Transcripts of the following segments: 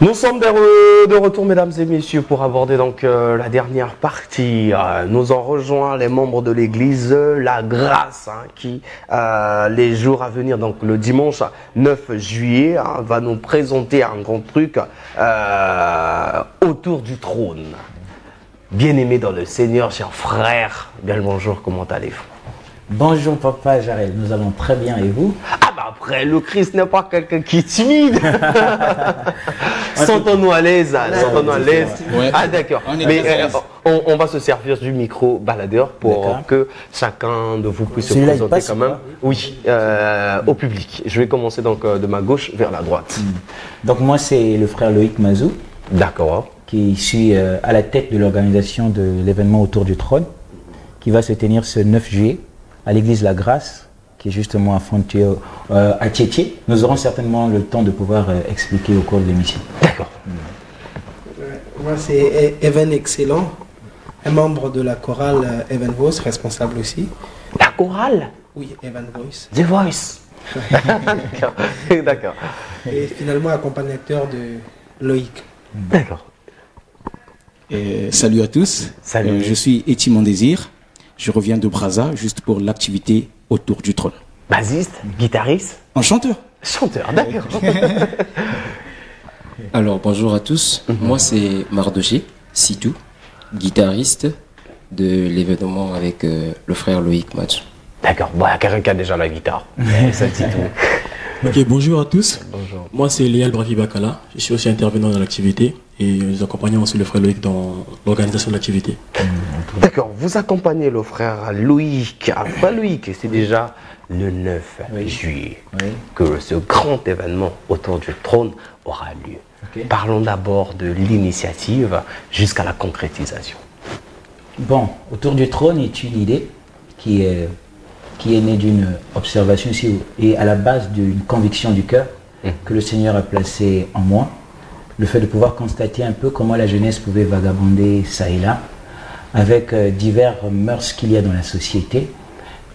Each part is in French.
Nous sommes de retour, mesdames et messieurs, pour aborder donc la dernière partie. Nous en rejoint les membres de l'église La Grâce, qui les jours à venir, donc le dimanche 9 juillet, va nous présenter un grand truc autour du trône. Bien-aimé dans le Seigneur, chers frères, bien le bonjour, comment allez-vous? Bonjour papa Jarel, nous allons très bien et vous? Ah bah après, le Christ n'est pas quelqu'un qui est timide. Sentons-nous à l'aise, sentons-nous à l'aise. Ouais. Ah d'accord, mais on va se servir du micro baladeur pour que chacun de vous puisse se présenter quand même. Oui, au public. Je vais commencer donc de ma gauche vers la droite. Donc moi c'est le frère Loïc Mazou. D'accord. Qui suis à la tête de l'organisation de l'événement autour du trône qui va se tenir ce 9 juillet à l'église La Grâce, qui est justement à Frontier, à Tietie. Nous aurons certainement le temps de pouvoir expliquer au cours de l'émission. D'accord. Moi, c'est Evan Excellent, un membre de la chorale Evan Voice, responsable aussi. La chorale? Oui, Evan Voice. The Voice. D'accord. Et finalement, accompagnateur de Loïc. D'accord. Salut à tous. Salut. Je suis Eti Mon Désir. Je reviens de Brazza, juste pour l'activité autour du trône. Bassiste, guitariste, En chanteur. chanteur, d'accord. Alors bonjour à tous, moi c'est Mardoché Sitou, guitariste de l'événement avec le frère Loïc Match. D'accord, bon, il y a quelqu'un qui a déjà la guitare. Ça dit tout. Ok, bonjour à tous. Bonjour. Moi c'est Léal Bravi Bakala, je suis aussi intervenant dans l'activité et nous accompagnons aussi le frère Loïc dans l'organisation de l'activité. D'accord, vous accompagnez le frère Loïc. Frère Loïc, c'est déjà le 9 juillet que ce grand événement autour du trône aura lieu. Parlons d'abord de l'initiative jusqu'à la concrétisation. Bon, autour du trône est une idée qui est née d'une observation ici et à la base d'une conviction du cœur que le Seigneur a placée en moi. Le fait de pouvoir constater un peu comment la jeunesse pouvait vagabonder ça et là, avec divers mœurs qu'il y a dans la société.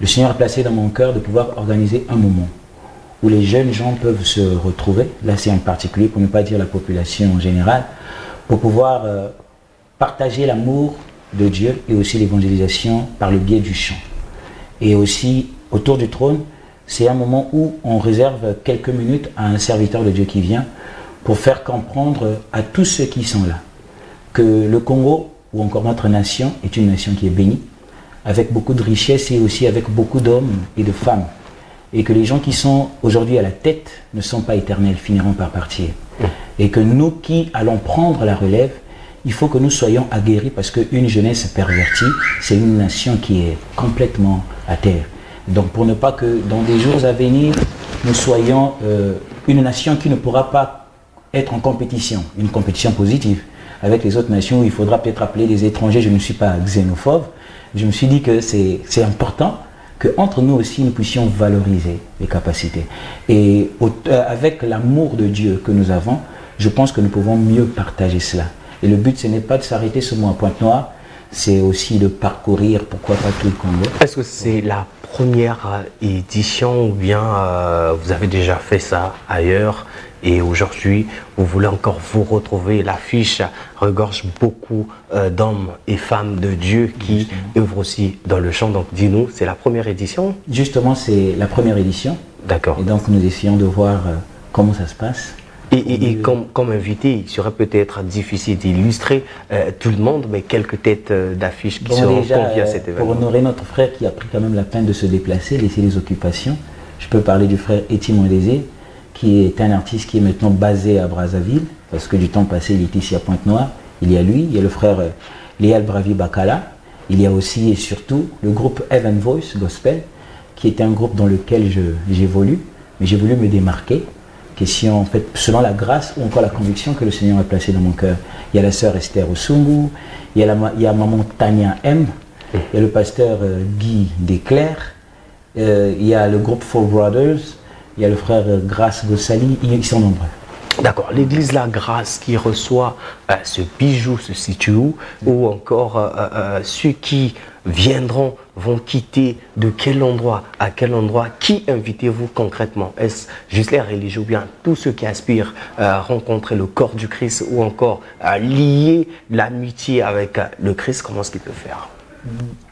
Le Seigneur a placé dans mon cœur de pouvoir organiser un moment où les jeunes gens peuvent se retrouver, là c'est en particulier pour ne pas dire la population en général, pour pouvoir partager l'amour de Dieu et aussi l'évangélisation par le biais du chant. Et aussi, autour du trône, c'est un moment où on réserve quelques minutes à un serviteur de Dieu qui vient pour faire comprendre à tous ceux qui sont là que le Congo, ou encore notre nation, est une nation qui est bénie, avec beaucoup de richesses et aussi avec beaucoup d'hommes et de femmes. Et que les gens qui sont aujourd'hui à la tête ne sont pas éternels, finiront par partir. Et que nous qui allons prendre la relève, il faut que nous soyons aguerris parce qu'une jeunesse pervertie, c'est une nation qui est complètement à terre. Donc pour ne pas que dans des jours à venir, nous soyons une nation qui ne pourra pas être en compétition, une compétition positive avec les autres nations où il faudra peut-être appeler des étrangers. Je ne suis pas xénophobe. Je me suis dit que c'est important qu'entre nous aussi nous puissions valoriser les capacités. Et avec l'amour de Dieu que nous avons, je pense que nous pouvons mieux partager cela. Et le but, ce n'est pas de s'arrêter seulement à Pointe-Noire, c'est aussi de parcourir, pourquoi pas tout le Congo. Est-ce que c'est la première édition ou bien vous avez déjà fait ça ailleurs et aujourd'hui vous voulez encore vous retrouver? L'affiche regorge beaucoup d'hommes et femmes de Dieu qui œuvrent aussi dans le chant. Donc dis-nous, c'est la première édition? Justement, c'est la première édition. D'accord. Et donc nous essayons de voir comment ça se passe. Et comme invité, il serait peut-être difficile d'illustrer tout le monde, mais quelques têtes d'affiches qui seront conviées à cet événement. Pour honorer notre frère qui a pris quand même la peine de se déplacer, laisser les occupations, je peux parler du frère Eti Mon Désir, qui est un artiste qui est maintenant basé à Brazzaville, parce que du temps passé, il est ici à Pointe-Noire. Il y a lui, il y a le frère Léal Bravi Bakala, il y a aussi et surtout le groupe Evan Voice Gospel, qui est un groupe dans lequel j'évolue, mais j'ai voulu me démarquer. Question, en fait, selon la grâce ou encore la conviction que le Seigneur a placée dans mon cœur. Il y a la sœur Esther Osungu, il y a maman Tania M, il y a le pasteur Guy Desclercs, il y a le groupe Four Brothers, il y a le frère Grace Gossali, ils sont nombreux. D'accord. L'église La Grâce qui reçoit ce bijou se situe où? Ou encore ceux qui viendront, vont quitter de quel endroit à quel endroit? Qui invitez-vous concrètement? Est-ce juste les religieux ou bien tous ceux qui aspirent à rencontrer le corps du Christ ou encore à lier l'amitié avec le Christ? Comment est-ce qu'il peut faire?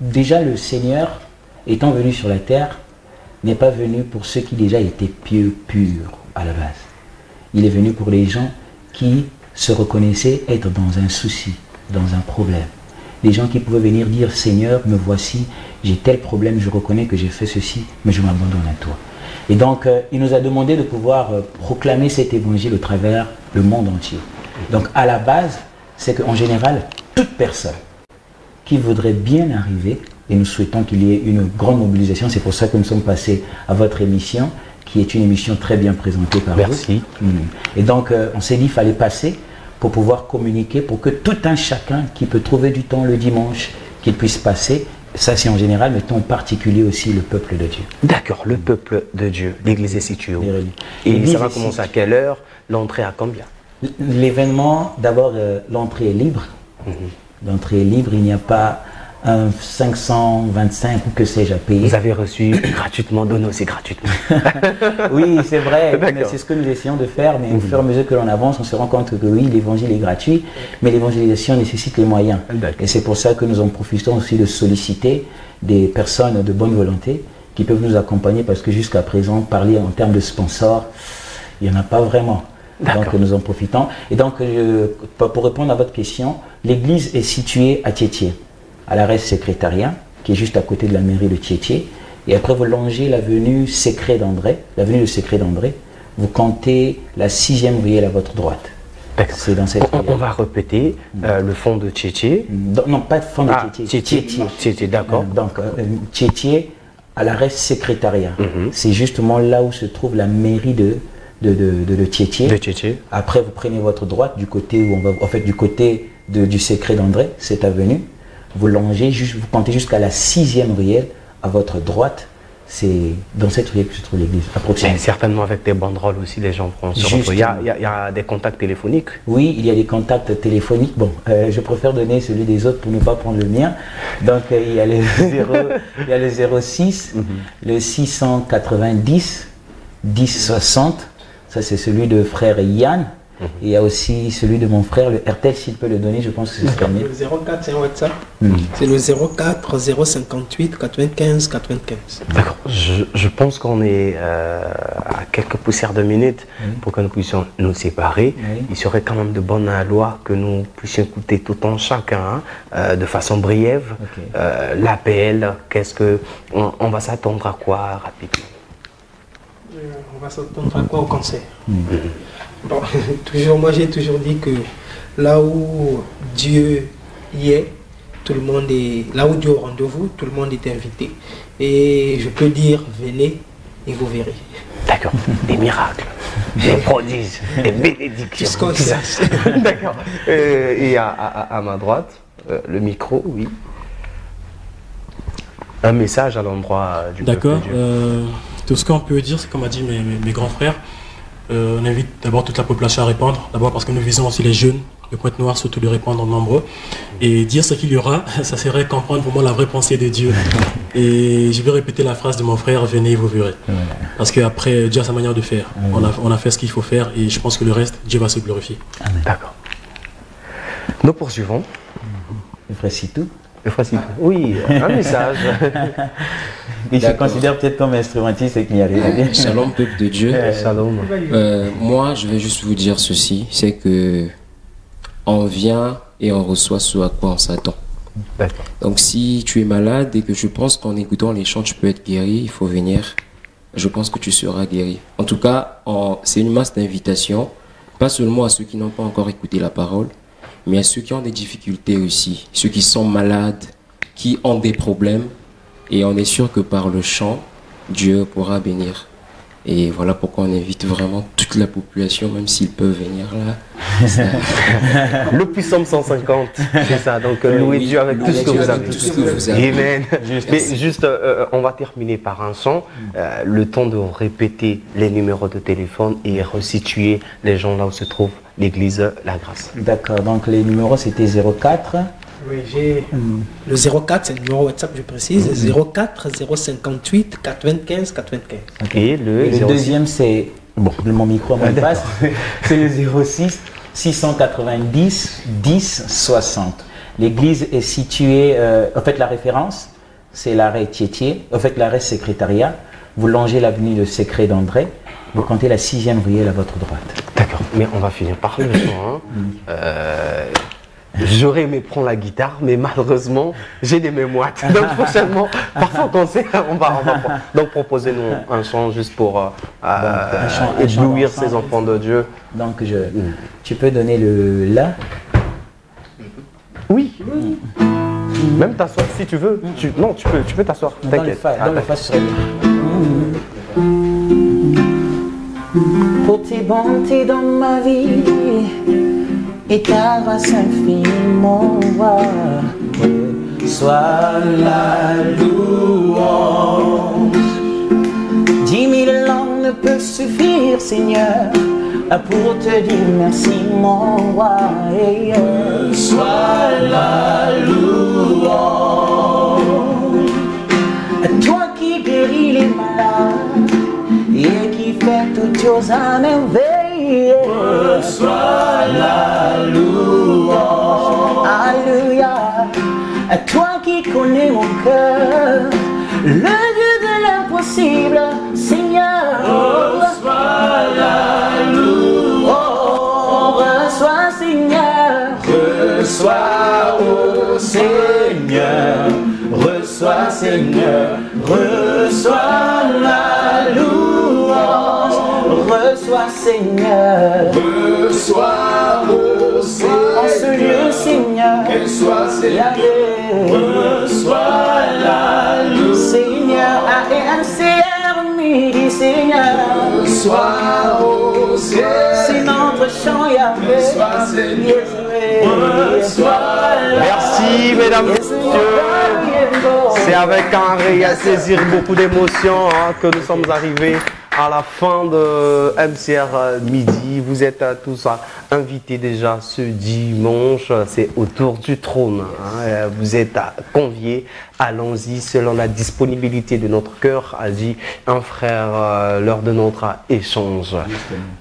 Déjà, le Seigneur, étant venu sur la terre, n'est pas venu pour ceux qui déjà étaient pieux, purs à la base. Il est venu pour les gens qui se reconnaissaient être dans un souci, dans un problème. Les gens qui pouvaient venir dire, Seigneur, me voici, j'ai tel problème, je reconnais que j'ai fait ceci, mais je m'abandonne à toi. Et donc, il nous a demandé de pouvoir proclamer cet évangile au travers le monde entier. Donc, à la base, c'est qu'en général, toute personne qui voudrait bien arriver, et nous souhaitons qu'il y ait une grande mobilisation, c'est pour ça que nous sommes passés à votre émission, qui est une émission très bien présentée par vous. Merci. Et donc, on s'est dit qu'il fallait passer pour pouvoir communiquer, pour que tout un chacun qui peut trouver du temps le dimanche, qu'il puisse passer. Ça, c'est en général, mettons en particulier aussi le peuple de Dieu. D'accord, le peuple de Dieu. L'église est située où? Et ça va commencer à quelle heure? L'entrée à combien? L'événement, d'abord, l'entrée est libre. L'entrée est libre, il n'y a pas un 525 ou que sais-je à payer. Vous avez reçu gratuitement, donné aussi gratuitement. Oui, c'est vrai, c'est ce que nous essayons de faire, mais au fur et à mesure que l'on avance, on se rend compte que oui, l'évangile est gratuit, mais l'évangélisation nécessite les moyens. Et c'est pour ça que nous en profitons aussi de solliciter des personnes de bonne volonté qui peuvent nous accompagner, parce que jusqu'à présent, parler en termes de sponsors, il n'y en a pas vraiment. Donc nous en profitons. Et donc, pour répondre à votre question, l'église est située à Tiétié, à l'arrêt secrétariat, qui est juste à côté de la mairie de Tiétié. Et après, vous longez l'avenue Secret d'André, l'avenue de Secret d'André. Vous comptez la 6e ruelle à votre droite. C'est dans cette on va répéter le fond de Tiétié. Non, pas de fond de Tiétié. Tiétié, d'accord. Donc, Tiétié, à l'arrêt secrétariat. C'est justement là où se trouve la mairie de Tiétié. Après, vous prenez votre droite du côté où on va, en fait, du côté du Secret d'André, cette avenue. Vous longez, vous comptez jusqu'à la 6e ruelle à votre droite. C'est dans cette ruelle que se trouve l'église, approximativement. Certainement avec des banderoles aussi, les gens pourront se retrouver. Il y a des contacts téléphoniques? Oui, il y a des contacts téléphoniques. Bon, je préfère donner celui des autres pour ne pas prendre le mien. Donc, il y a le 06, le 690, 1060. Ça, c'est celui de frère Yann. Et il y a aussi celui de mon frère, le RTL, s'il peut le donner, je pense que c'est ce qu'il y a. Le 04, c'est un WhatsApp. C'est le 04 058 95 95. D'accord. Je pense qu'on est à quelques poussières de minutes pour que nous puissions nous séparer. Il serait quand même de bonne loi que nous puissions écouter tout en chacun, de façon brève, l'appel. Qu'est-ce que on va s'attendre à quoi rapidement? On va s'attendre à quoi au concert? Bon, moi j'ai toujours dit que là où Dieu y est, tout le monde est, là où Dieu est au rendez-vous, tout le monde est invité. Et je peux dire, venez et vous verrez. D'accord, des miracles, des prodiges, des bénédictions. D'accord. Et à ma droite, le micro, oui. Un message à l'endroit du peuple de Dieu. D'accord. Tout ce qu'on peut dire, c'est comme a dit mes grands frères. On invite d'abord toute la population à répondre, d'abord parce que nous visons aussi les jeunes de Pointe-Noire, surtout de répondre en nombreux. Et dire ce qu'il y aura, ça serait comprendre vraiment la vraie pensée de Dieu. Et je vais répéter la phrase de mon frère, venez et vous verrez. Parce qu'après, Dieu a sa manière de faire. On a fait ce qu'il faut faire et je pense que le reste, Dieu va se glorifier. D'accord. Nous poursuivons. Le frère Sitou. Oui, un message. Il se considère peut-être comme instrumentiste et qu'il n'y arrive bien. Shalom, peuple de Dieu. Shalom. Moi, je vais juste vous dire ceci, c'est que on vient et on reçoit ce à quoi on s'attend. Donc si tu es malade et que je pense qu'en écoutant les chants tu peux être guéri, il faut venir. Je pense que tu seras guéri. En tout cas, c'est une masse d'invitations, pas seulement à ceux qui n'ont pas encore écouté la parole, mais à ceux qui ont des difficultés aussi, ceux qui sont malades, qui ont des problèmes. Et on est sûr que par le chant, Dieu pourra bénir. Et voilà pourquoi on invite vraiment toute la population, même s'ils peuvent venir là. Le puissant 150, c'est ça. Donc louez Dieu avec tout ce que vous avez. Amen. Mais juste, on va terminer par un chant. Le temps de répéter les numéros de téléphone et resituer les gens là où se trouve l'église La Grâce. D'accord. Donc les numéros c'était 04 Oui, j'ai le 04, c'est le numéro WhatsApp, je précise, 04 058 425 425. Et le deuxième, c'est, bon, mon micro me passe, c'est le 06 690 10 60. L'église est située, en fait la référence, c'est l'arrêt Thiétier, en fait l'arrêt Secrétariat. Vous longez l'avenue de Secret d'André, vous comptez la 6e ruelle à votre droite. D'accord, mais on va finir par le son. J'aurais aimé prendre la guitare, mais malheureusement, j'ai des mémoires. Donc prochainement, parfois quand c'est, on va donc proposer-nous un chant juste pour éblouir ces enfants de Dieu. Donc tu peux donner le La. Oui. Même t'asseoir si tu veux. Non, tu peux t'asseoir. T'inquiète. Dans le Fa, ce serait bien. Pour tes bontés dans ma vie et ta grâce infiniment, sois la louange. 10 000 langues ne peuvent suffire, Seigneur, pour te dire merci, mon roi. Sois la louange. Toi qui guéris les malades et qui fait toutes choses à merveille, sois la louange. Alléluia. Toi qui connais mon cœur, le Dieu de l'impossible, Seigneur, reçois la louange. Reçois, Seigneur, reçois, oh Seigneur, reçois, Seigneur, reçois la louange. Reçois, Seigneur, reçois, oh Seigneur, en ce lieu, Seigneur, reçois, Seigneur, reçois la louange. Seigneur, AMCR Midi, Seigneur, reçois, oh Seigneur, c'est notre chant, Yahvé, reçois, Seigneur, reçois. Merci, mesdames et messieurs. C'est avec un réel plaisir, beaucoup d'émotions que nous sommes arrivés à la fin de MCR Midi. Vous êtes tous invités déjà ce dimanche, c'est autour du trône. Vous êtes conviés, allons-y selon la disponibilité de notre cœur, a dit un frère lors de notre échange.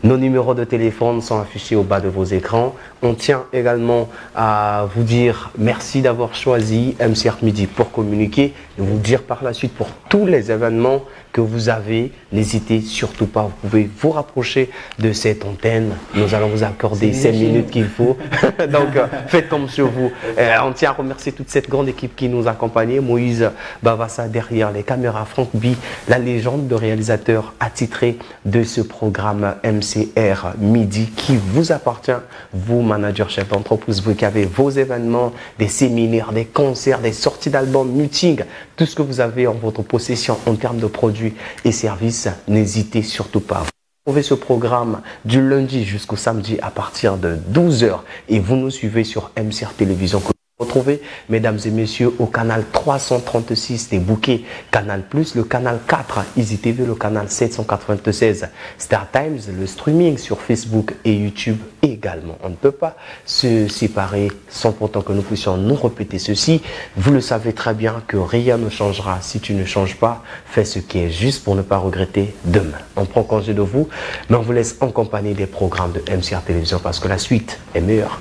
Nos numéros de téléphone sont affichés au bas de vos écrans. On tient également à vous dire merci d'avoir choisi MCR Midi pour communiquer et vous dire par la suite pour tous les événements que vous avez, n'hésitez surtout pas, vous pouvez vous rapprocher de cette antenne, nous allons vous accorder 5 minutes qu'il faut, donc faites comme sur vous. On tient à remercier toute cette grande équipe qui nous accompagnait, Moïse Bavassa derrière les caméras, Franck B, la légende de réalisateur attitré de ce programme MCR Midi qui vous appartient, vous managers, chefs d'entreprise, vous qui avez vos événements, des séminaires, des concerts, des sorties d'albums, meetings, tout ce que vous avez en votre possession en termes de produits et services, n'hésitez surtout pas. Vous trouvez ce programme du lundi jusqu'au samedi à partir de 12 h et vous nous suivez sur MCR Télévision. Retrouvez, mesdames et messieurs, au canal 336 des bouquets, Canal+, le canal 4, Easy TV, le canal 796, Star Times, le streaming sur Facebook et YouTube également. On ne peut pas se séparer sans pourtant que nous puissions nous répéter ceci. Vous le savez très bien que rien ne changera si tu ne changes pas. Fais ce qui est juste pour ne pas regretter demain. On prend congé de vous, mais on vous laisse en compagnie des programmes de MCR Télévision parce que la suite est meilleure.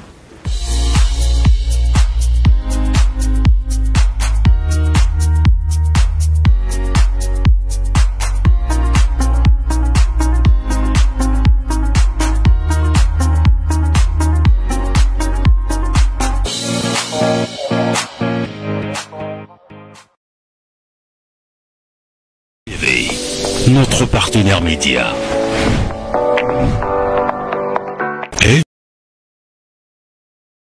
Notre partenaire média.